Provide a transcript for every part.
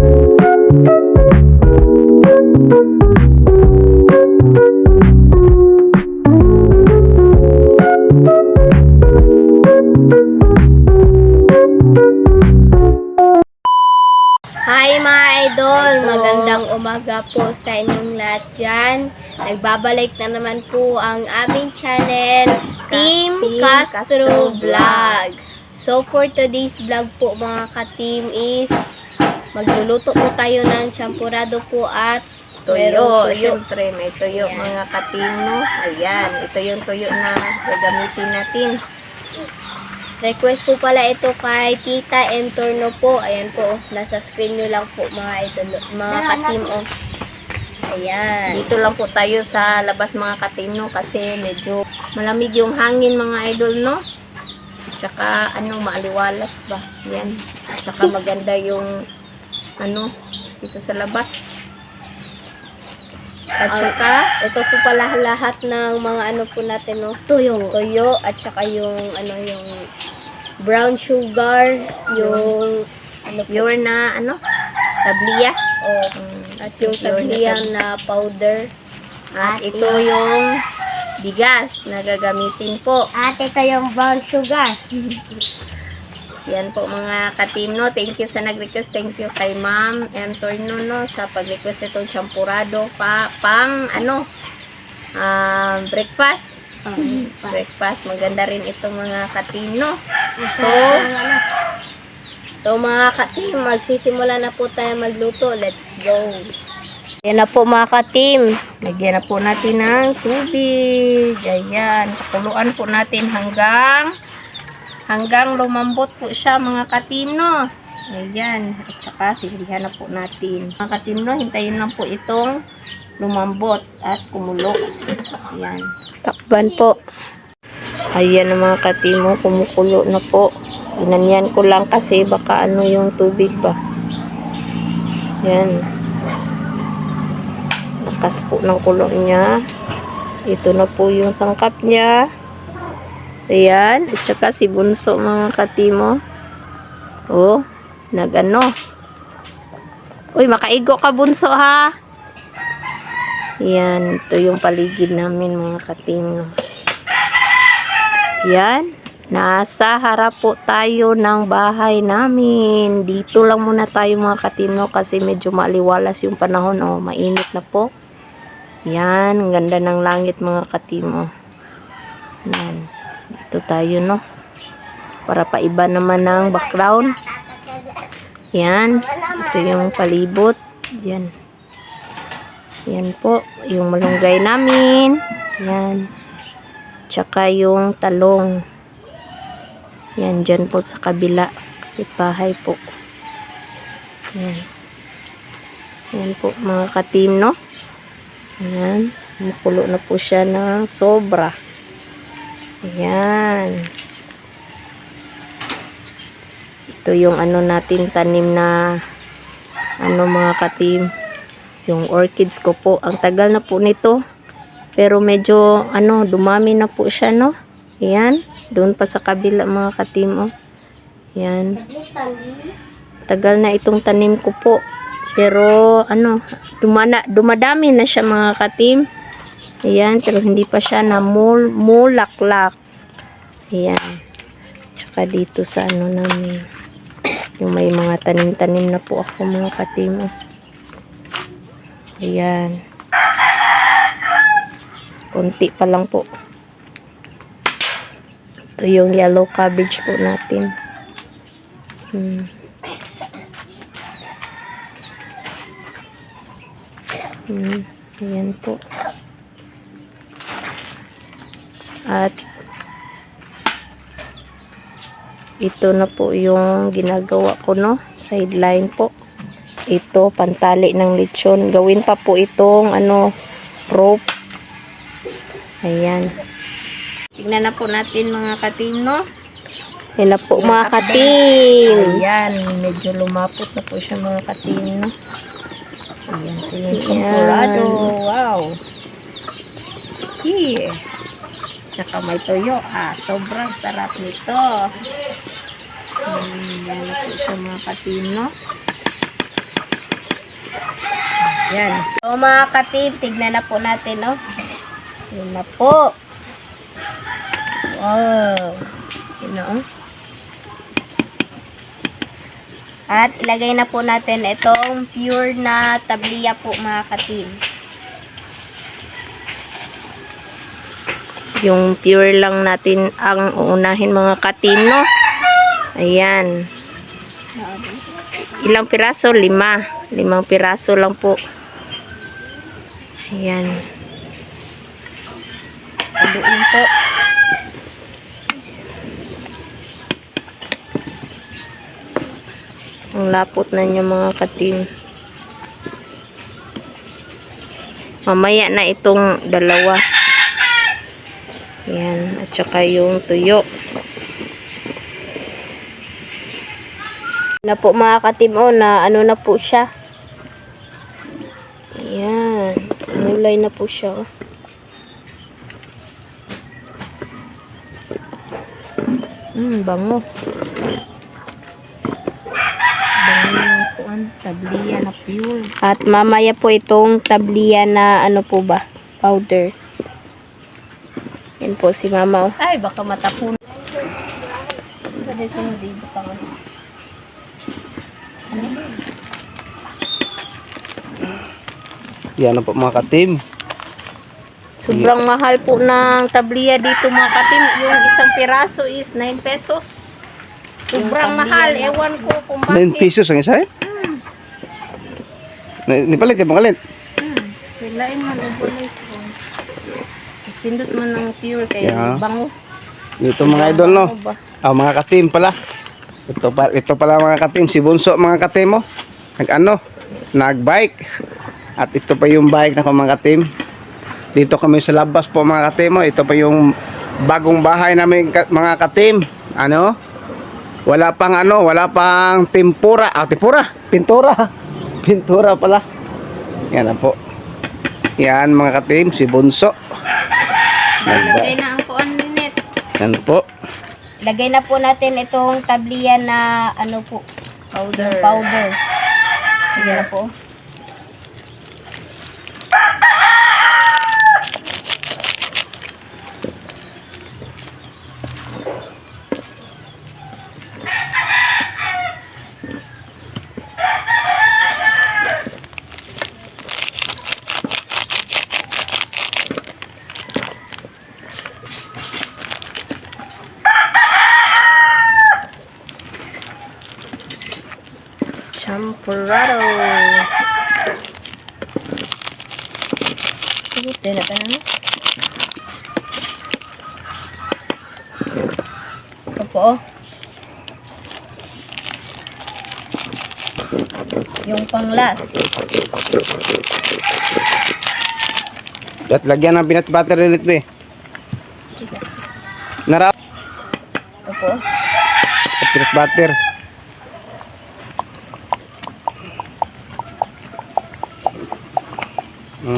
Hi mga idol! Magandang umaga po sa inyong lahat dyan. Nagbabalik na naman po ang aming channel, Team Castro Vlog. So for today's vlog po mga ka-team is magluluto po tayo ng champurado po at Tuyo. Siyempre, may tuyo mga ka-team, no? Ayan, ito yung tuyo na gagamitin natin. request po pala ito kay Tita Entorno po. Ayan po, nasa screen nyo lang po mga idol, mga ka-team. Oh. Ayan. Dito lang po tayo sa labas mga ka-team, no? Kasi medyo malamig yung hangin mga idol, no? Tsaka, maaliwalas ba? Yan. Tsaka maganda yung, dito sa labas. At saka, ito po pala lahat ng mga po natin, no? Tuyo at saka yung yung brown sugar, yung pure na tabliya. At yung tabliya na powder. At ito yung bigas na gagamitin po. At ito yung brown sugar. Yan po mga ka-team, no. Thank you sa nag-request. Thank you kay Ma'am Entorno, no, sa pag-request itong champurado pang breakfast. Breakfast. Maganda rin itong mga ka-team, no. So mga ka-team, magsisimula na po tayo magluto. Let's go. Yan na po mga ka-team. Lagyan na po natin ng tubig. Ayan. Pakuluan po natin hanggang lumambot po siya mga ka-team, no. Ayan. At saka silihan na po natin. Mga ka-team, no, hintayin lang po itong lumambot at kumulo. Ayan. Takban po. Ayan na mga ka-team, no, kumukulo na po. Inanyan ko lang kasi baka yung tubig ba. Ayan. Lakas po ng kulo niya. Ito na po yung sangkap niya. Ayan, at saka si Bunso mga ka-team, oh, uy, makaigo ka Bunso ha. Ayan, ito yung paligid namin mga ka-team, no. Ayan, nasa harap po tayo ng bahay namin. Dito lang muna tayo mga ka-team, no, kasi medyo maliwalas yung panahon, oh, mainit na po. Ayan, ang ganda ng langit mga ka-team, oh. Ayan. Dito tayo, no, para paiba naman ng background. Yan, ito yung palibot. Yan, yan po yung malunggay namin. Yan, tsaka yung talong. Yan, dyan po sa kabila bahay po. Yan, yan po mga ka-team, no. Yan, makulo na po siya ng sobra. Ayan. Ito yung natin tanim na mga ka-team. Yung orchids ko po. Ang tagal na po nito. Pero medyo dumami na po siya, no. Ayan. Doon pa sa kabila mga ka-team, oh. Ayan. Tagal na itong tanim ko po. Pero dumadami na siya mga ka-team. Ayan, pero hindi pa siya na mulaklak. Ayan. Tsaka dito sa namin. Yung may mga tanim-tanim na po ako mga ka-team. Ayan. Kunti pa lang po. Ito yung yellow cabbage po natin. Ayan po. At ito na po yung ginagawa ko, no, sideline po. Ito pantali ng lechon. Gawin pa po itong rope. Ayan. Tingnan na po natin mga ka-team, no. Yan na po mga ka-team. Ayan, medyo lumapot na po siya mga ka-team, no. Ayan, ito yung champurado. Wow. Here. Tsaka may toyo. Sobrang sarap nito. Yan po siya mga ka-team, no. Yan. So mga ka-team, tignan na po natin, no? Yun na po. Wow. Yun na, oh. At ilagay na po natin itong pure na tabliya po mga ka-team. Yung pure lang natin ang uunahin mga ka-team, no? Ayan. Ilang piraso? 5. 5 piraso lang po. Ayan. Haluin po. Ang lapot na niyo mga ka-team. Mamaya na itong dalawa. Ayan. At saka yung tuyo. Na po mga ka-team, oh, na ano na po siya. Ayan. Mulay na po siya. Oh. Bango. Bango yung kuan, tabliya na pure. At mamaya po itong tabliya na ano po ba? Powder. Yan po si mama, oh. Ay, baka matapon. Sabi sa hindi pa nga. Yan na po mga ka-team. Sobrang mahal po ng tabliya dito mga katim. Yung isang piraso is 9 pesos. Sobrang Yung mahal. tabliya Ewan ko kung 9 bakit. pesos ang isa eh. Nipalit kayo pangalit. Hilain man o bulay ko. Sindot man ng pure kaya Yeah. bango. Dito mga idol no. Bango ba? Mga ka-team pala. Ito pala mga ka-team. Si Bunso mga ka-team mo. Nag-bike. At ito pa yung bike na ko mga ka-team. Dito kami sa labas po mga ka-team mo. Ito pa yung bagong bahay namin mga ka-team. Ano? Wala pang tempura. Tempura. Pintura pala. Yan na po. Yan mga ka-team. Si Bunso. Lagay na ang kuan minute. Yan po. Lagay na po natin itong tabliya na ano po, Powder. powder. Sige na po. Champurrado. Sige, tinatan na. Ito po, oh. Yung panglas. At lagyan ng peanut butter ulit be. Narap. Ito po. Peanut butter.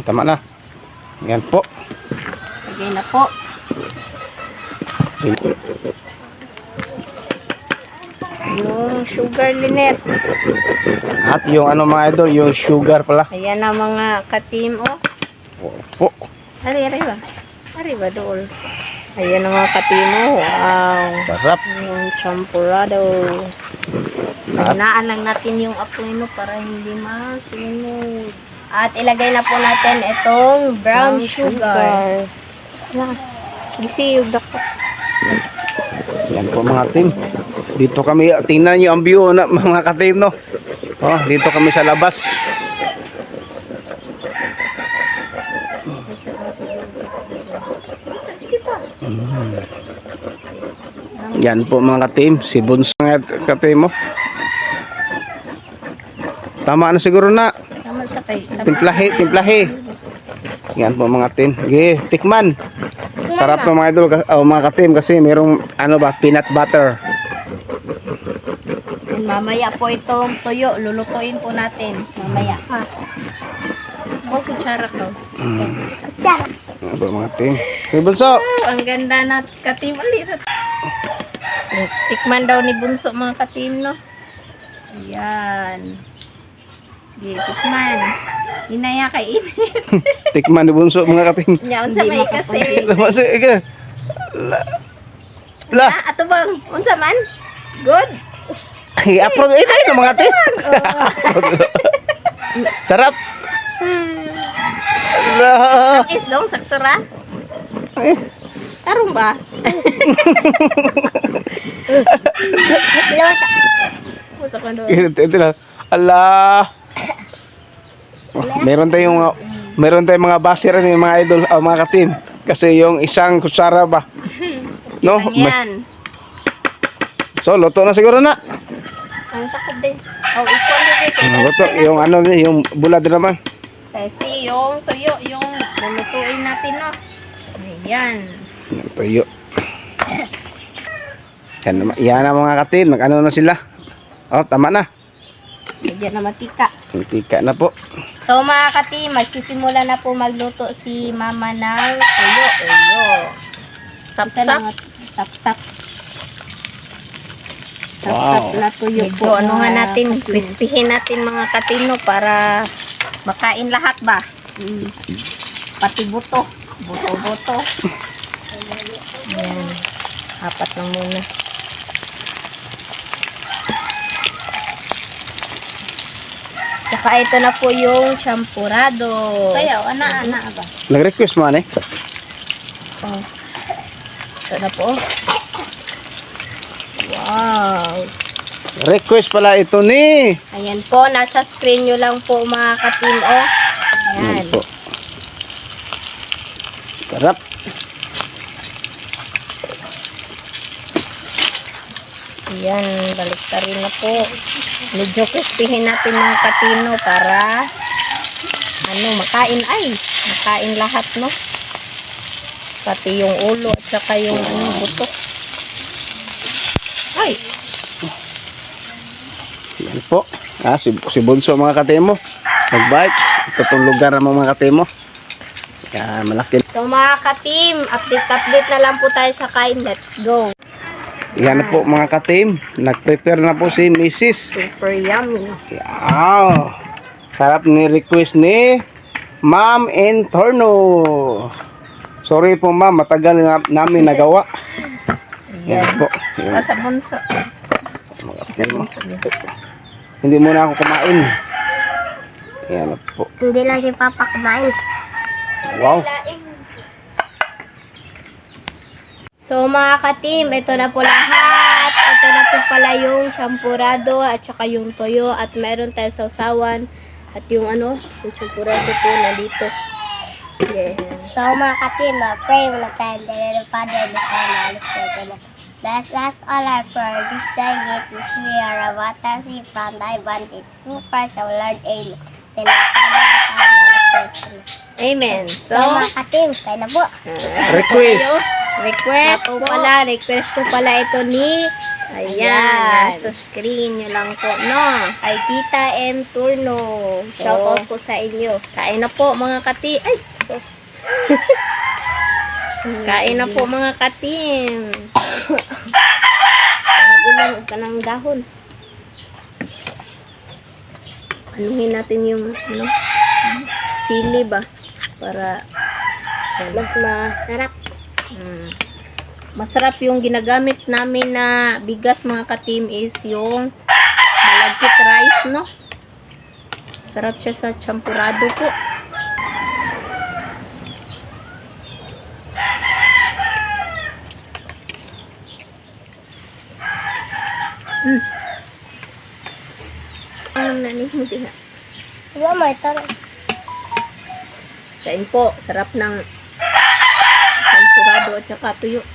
Tama na. Yan po. Lagay na po. Yung sugar linet. At yung ano mga idol, yung sugar pala. Ayan na mga katim. Oh. Po. Arriba. Arriba dool. Ayan na mga katim. Oh. Wow. Sarap. Yung champurrado. Hinaan lang natin yung apoy no para hindi masunog. At ilagay na po natin itong brown sugar. Na. Gisiyog dako. Yan po mga team. Dito kami, tingnan nyo ang view na mga ka-team no. Oh, dito kami sa labas. Yan po mga ka-team. Si Bunso nga ka-team mo. Tama na siguro na. Tama sa kay. Timplahe. Yan po mga team. Okay, tikman. Sarap ng mga idol, mga ka-team kasi merong ano ba, peanut butter. And mamaya po itong tuyo, lulutuin po natin. Mamaya. Mo kutsara ko. Yan po mga team. Okay, Bunso. Oh, ang ganda na katim ali sa. Tikman daw ni Bunso mga katim no. Ayan. Di tikman. Hinaya kay init. Tikman ni bunso mga katim. Nya unsa may kasi. Masuk ika. Lah, Ato bang unsa man? Good. i-upload ini ng mga katim. Sarap. Lah. Is dong saktura. Eh, Tarong ba? Usa ka do. Ito lang. Allah. Meron tayong mga basir ni mga idol, mga katim. Kasi yung isang kutsara ba. No? Yan. So, luto na siguro na. Ang takot din. Oh, ikaw din. Luto, yung ano, yung bulad naman. Kasi yung tuyo, yung lulutuin natin, no? Ayan. Yung tuyo. Yan na mga katim. Nag-ano na sila. Oh, tama na. Medyo na matika. Tika na po. So mga kati, magsisimula na po magluto si mama ng tuyo. Ayo. Sapsap. Sapsap. Sapsap Wow. na tuyo po. Ano nga natin, crispyhin natin mga katino para makain lahat ba? Pati buto. Buto-buto. Ayan. Apat lang muna. Saka ito na po yung champurado. Kaya, ana ba? Nag-request mo, eh. Oh. Ito na po. Wow. Request pala ito ni. Ayan po, nasa screen nyo lang po mga katin. Oh. Yan Ayan. po. Sarap. Ayan, balik rin na po. Medyo crispyhin natin mga katino para makain makain lahat, no? Pati yung ulo at saka yung buto. Ay, Yan po. Si Bunso mga katemo. Nag-bike. Ito pong lugar ng mga katemo. Yan, malaki. so mga katim, update na lang po tayo sa kain. Let's go. Yan na po mga katim. Nag-prepare na po si Mrs. Super yummy. Wow. Sarap ni request ni Ma'am Entorno. Sorry po ma'am, matagal namin nagawa. Yan po. Yan. Sa bunso. Hindi muna ako kumain. Yan na po. Hindi lang si Papa kumain. Wow. So mga katim, ito na po lahat. Ito na po pala yung champurado at saka yung toyo at meron tayo sausawan at yung yung champurado po nandito. Yes. So mga katim, pray muna tayo. Dahil Father, the Son, and the Spirit. Bless us all our prayer. This day, get to hear about us from thy bounty. Through Christ our Lord, amen. Then the Father, the Son, and the Spirit. Amen. So mga katim, kayo na po. Request. Request Po po. request po pala ito ni Ayan. Sa screen nyo lang po, no? ay Tita M. Turno. Shout out po sa inyo. Kain na po mga kati. Ay! Kain na po mga katim. Ulang ka ng dahon. Anuhin natin yung sili ba? Para Mas masarap. masarap yung ginagamit namin na bigas mga katim is yung malagkit rice, no? Sarap siya sa champurado po. Ang nanin mo din. Diba may taro? Kain po, sarap ng champurado at saka tuyo.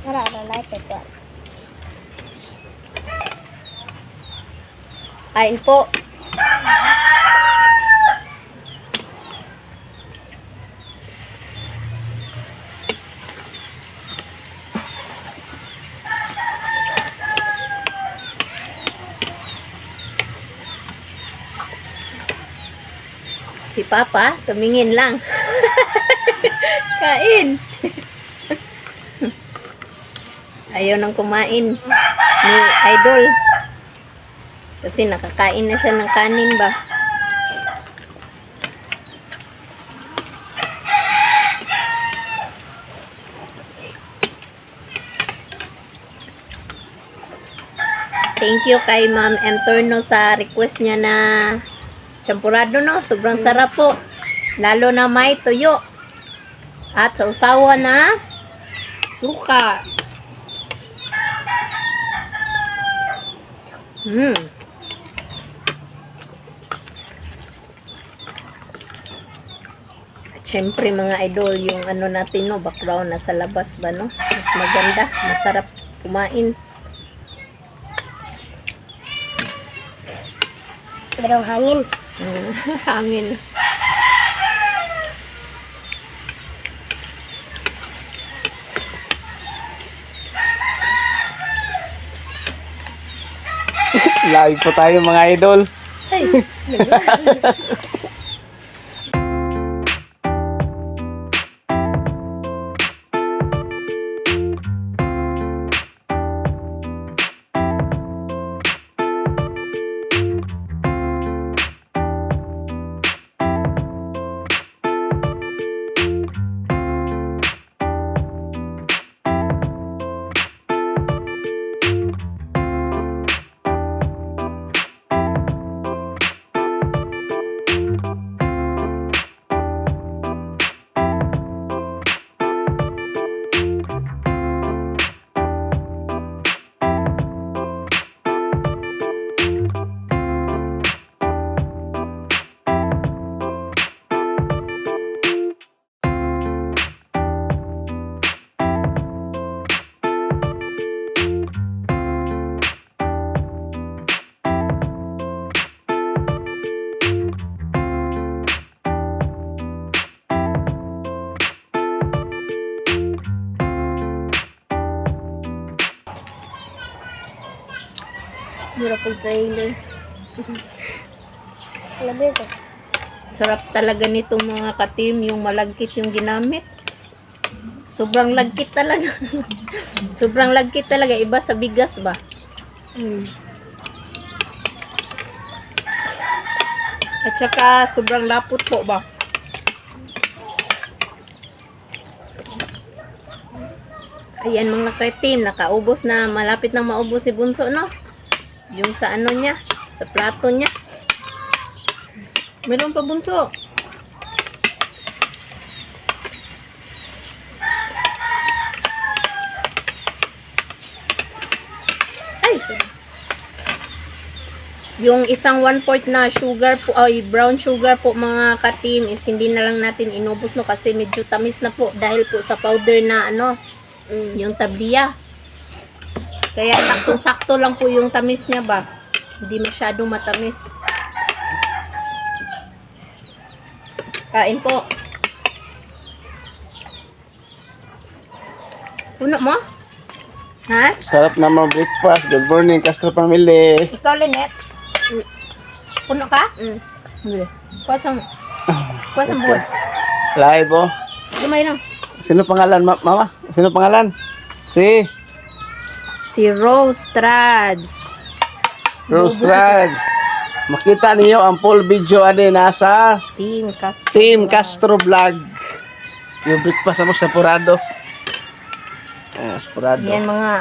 Tara, like ito. Kain po. Si Papa, tumingin lang. Kain. Ayaw nang kumain ni Idol. Kasi nakakain na siya ng kanin ba. Thank you kay Ma'am M. Torno sa request niya na champurado, no? Sobrang sarap po. Lalo na may tuyo. At sa usawa na suka. At syempre mga idol, yung ano natin, no, background nasa labas ba, no? Mas maganda, masarap kumain. Merong hangin. Hangin. Live po tayo mga idol. Ay, Mura po trailer. Labi ko. sarap talaga nito mga katim, yung malagkit yung ginamit. Sobrang lagkit talaga. Sobrang lagkit talaga. Iba sa bigas ba? At saka sobrang lapot po ba? Ayan mga katim, nakaubos na. Malapit nang maubos si Bunso, no? Yung sa ano niya, sa plato niya. Meron pa Bunso. Ay, sorry. Yung isang 1/4 na sugar po, ay brown sugar po mga katim is hindi na lang natin inubos, no, kasi medyo tamis na po dahil po sa powder na ano, yung tabliya. Kaya sakto-sakto lang po yung tamis niya ba. Hindi masyadong matamis. Kain po. Puno mo? Ha? Sarap na mga breakfast. Good morning, Castro family. Ikaw, Lynette? Puno ka? Hindi. Kuwasang buwas. Live oh. Gumay na. Sino pangalan, mama? Sino pangalan? Si Rose Trads. Rose Rad. Makita niyo ang full video ani nasa Team Castro Vlog. Yung breakfast mo sa Purado. Purado. Yan mga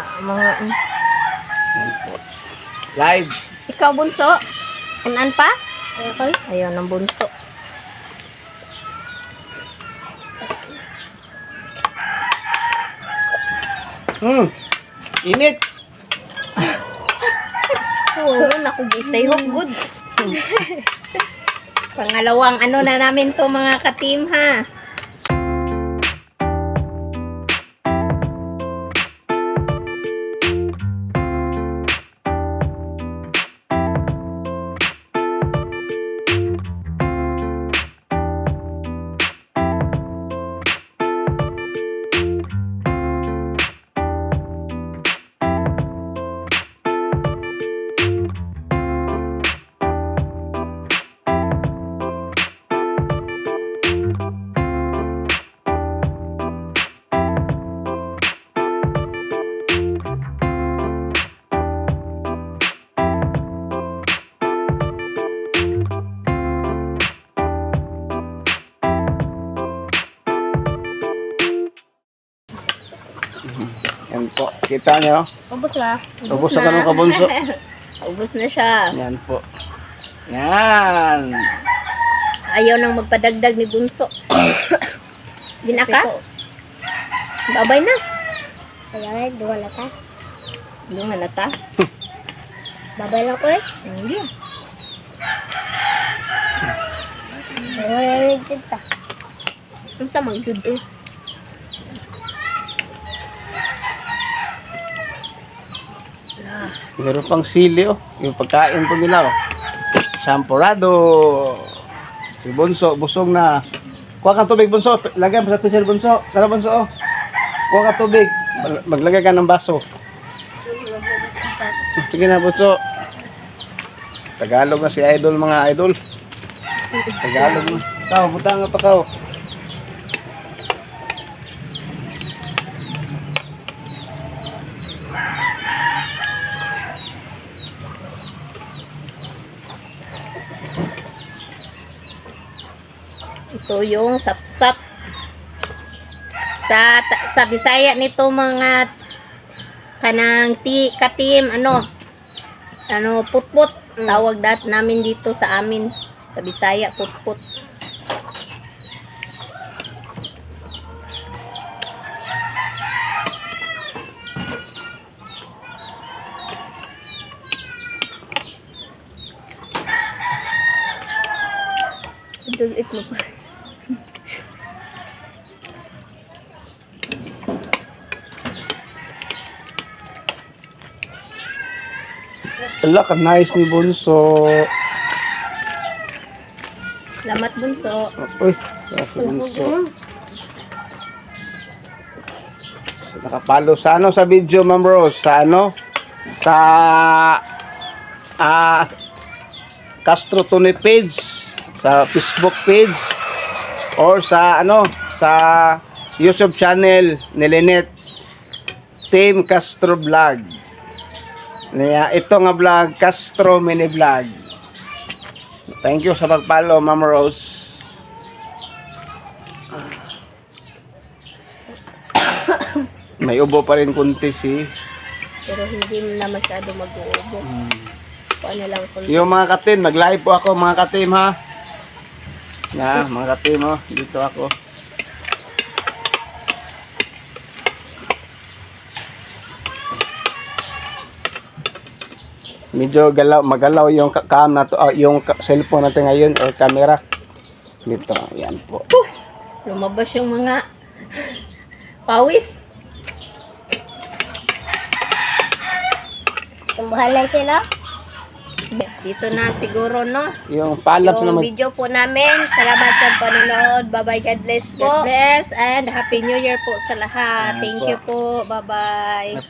Live. Ikaw bunso? Unan pa? Okay. Ayun ang bunso. Init. Oo, nakugitay good. Pangalawang ano na namin to mga ka-team ha. Yan po. Kita nyo? Ubus na. Ubus na kanong kabunso. Ubus na siya. Yan po. Yan. Ayaw nang magpadagdag ni Bunso. Ginaka? Babay na. Kaya duwa na ta. Yung halata. Babay lang ko eh. Hindi. Wala na ta. Ang sa mangjud eh. Meron pang sili oh. Yung pagkain po nila oh. Champurado. Si Bunso, busog na. Kuha kang tubig, Bunso. Lagay mo sa pisel, Bunso. Tara, Bunso oh. Kuha kang tubig. Maglagay ka ng baso. Sige na, Bunso. Tagalog na si Idol, mga idol. Tagalog na. Ikaw, butang nga pa ka oh. Ito yung sapsap. Sa Bisaya nito mga kanang katim putput. Tawag namin dito sa amin. Sa Bisaya putput. Dulit mo pa. Ala, ka-nice ni Bunso. Salamat Bunso. Uy, si Bunso. Nakapalo sa sa video, Ma'am Rose? Sa Sa Castro Tony page, sa Facebook page, or sa sa YouTube channel ni Lynette Team Castro Vlog. Ito nga vlog, Castro Mini Vlog. Thank you sa pagpalo, Ma'am Rose. May ubo pa rin kunti Pero hindi na masyado mag-uubo. Paano lang kung Yung mga katim, mag-live po ako mga katim ha. Mga katim oh, dito ako. Medyo magalaw yung cam na to, yung cellphone natin ngayon or camera. Dito, yan po. lumabas yung mga pawis. Tumbuhan lang sila. Dito na siguro, no? Yung palaps Yung naman. video po namin. Salamat sa panonood. Bye-bye. God bless po. God bless and Happy New Year po sa lahat. Ayan Thank po. you po. Bye-bye.